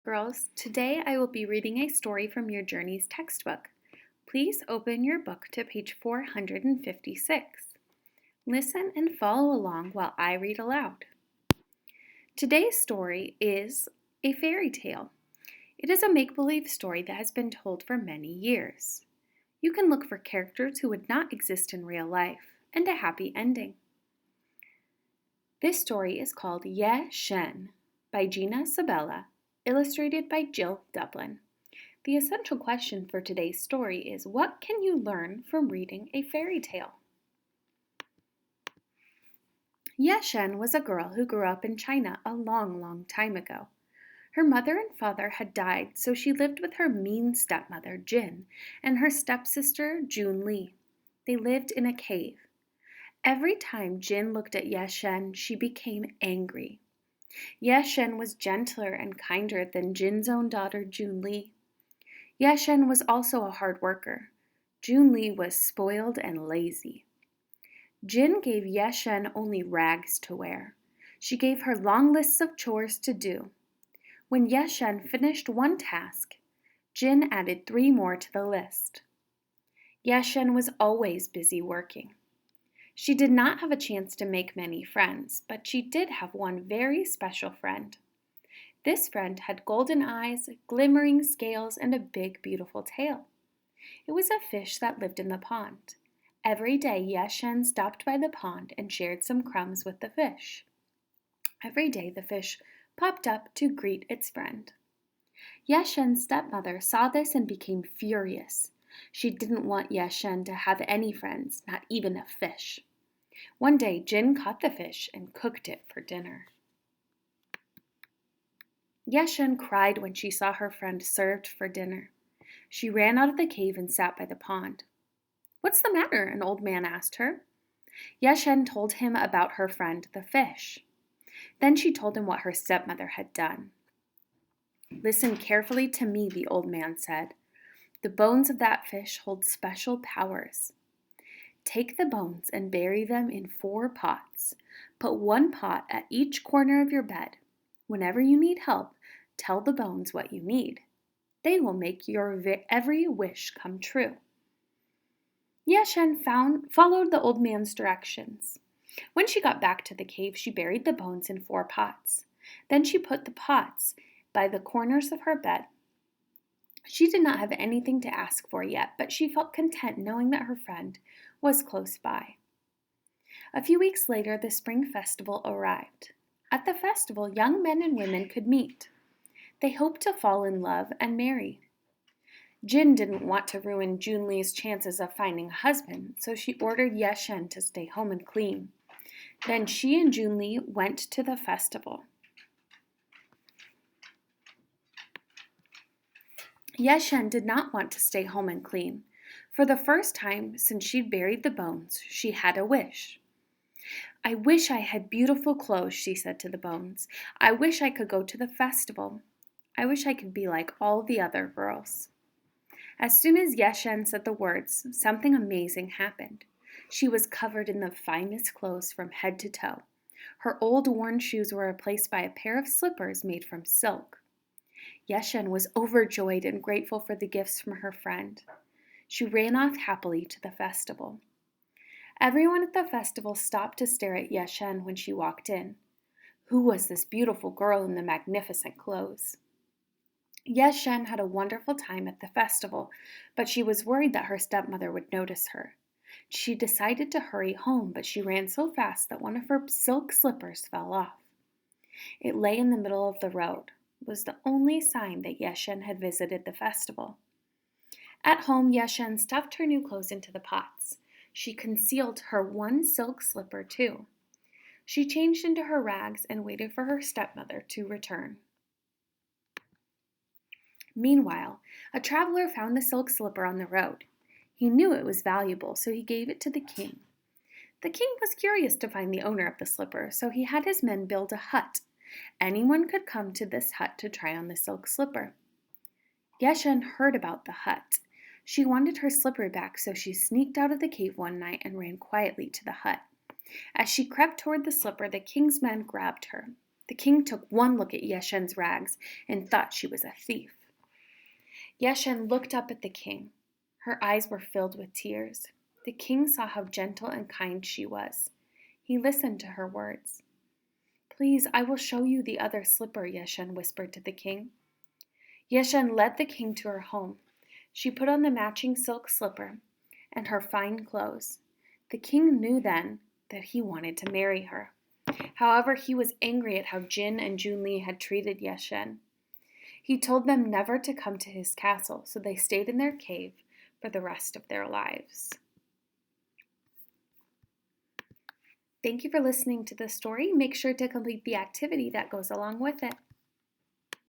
Girls, today I will be reading a story from your Journeys textbook. Please open your book to page 456. Listen and follow along while I read aloud. Today's story is a fairy tale. It is a make-believe story that has been told for many years. You can look for characters who would not exist in real life and a happy ending. This story is called Yeh Shen by Gina Sabella, illustrated by Jill Dublin. The essential question for today's story is, what can you learn from reading a fairy tale? Yeh Shen was a girl who grew up in China a long time ago. Her mother and father had died, so she lived with her mean stepmother, Jin, and her stepsister, Jun Li. They lived in a cave. Every time Jin looked at Yeh Shen, she became angry. Yeh Shen was gentler and kinder than Jin's own daughter, Jun Li. Yeh Shen was also a hard worker. Jun Li was spoiled and lazy. Jin gave Yeh Shen only rags to wear. She gave her long lists of chores to do. When Yeh Shen finished one task, Jin added 3 more to the list. Yeh Shen was always busy working. She did not have a chance to make many friends, but she did have one very special friend. This friend had golden eyes, glimmering scales, and a big, beautiful tail. It was a fish that lived in the pond. Every day, Yeh Shen stopped by the pond and shared some crumbs with the fish. Every day, the fish popped up to greet its friend. Yeh Shen's stepmother saw this and became furious. She didn't want Yeh Shen to have any friends, not even a fish. One day, Jin caught the fish and cooked it for dinner. Yeh Shen cried when she saw her friend served for dinner. She ran out of the cave and sat by the pond. "What's the matter?" an old man asked her. Yeh Shen told him about her friend, the fish. Then she told him what her stepmother had done. "Listen carefully to me," the old man said. "The bones of that fish hold special powers. Take the bones and bury them in 4 pots. Put 1 pot at each corner of your bed. Whenever you need help, tell the bones what you need. They will make your every wish come true." Yeh Shen followed the old man's directions. When she got back to the cave, she buried the bones in 4 pots. Then she put the pots by the corners of her bed. She did not have anything to ask for yet, but she felt content knowing that her friend was close by. A few weeks later, the spring festival arrived. At the festival, young men and women could meet. They hoped to fall in love and marry. Jin didn't want to ruin Jun Li's chances of finding a husband, so she ordered Yeh Shen to stay home and clean. Then she and Jun Li went to the festival. Yeh Shen did not want to stay home and clean. For the first time since she'd buried the bones, she had a wish. "I wish I had beautiful clothes," she said to the bones. "I wish I could go to the festival. I wish I could be like all the other girls." As soon as Yeh Shen said the words, something amazing happened. She was covered in the finest clothes from head to toe. Her old worn shoes were replaced by a pair of slippers made from silk. Yeh Shen was overjoyed and grateful for the gifts from her friend. She ran off happily to the festival. Everyone at the festival stopped to stare at Yeh Shen when she walked in. Who was this beautiful girl in the magnificent clothes? Yeh Shen had a wonderful time at the festival, but she was worried that her stepmother would notice her. She decided to hurry home, but she ran so fast that one of her silk slippers fell off. It lay in the middle of the road. It was the only sign that Yeh Shen had visited the festival. At home, Yeh Shen stuffed her new clothes into the pots. She concealed her one silk slipper too. She changed into her rags and waited for her stepmother to return. Meanwhile, a traveler found the silk slipper on the road. He knew it was valuable, so he gave it to the king. The king was curious to find the owner of the slipper, so he had his men build a hut. Anyone could come to this hut to try on the silk slipper. Yeh Shen heard about the hut. She wanted her slipper back, so she sneaked out of the cave one night and ran quietly to the hut. As she crept toward the slipper, the king's men grabbed her. The king took one look at Yeh Shen's rags and thought she was a thief. Yeh Shen looked up at the king. Her eyes were filled with tears. The king saw how gentle and kind she was. He listened to her words. "Please, I will show you the other slipper," Yeh Shen whispered to the king. Yeh Shen led the king to her home. She put on the matching silk slipper and her fine clothes. The king knew then that he wanted to marry her. However, he was angry at how Jin and Junli had treated Yeh Shen. He told them never to come to his castle, so they stayed in their cave for the rest of their lives. Thank you for listening to the story. Make sure to complete the activity that goes along with it.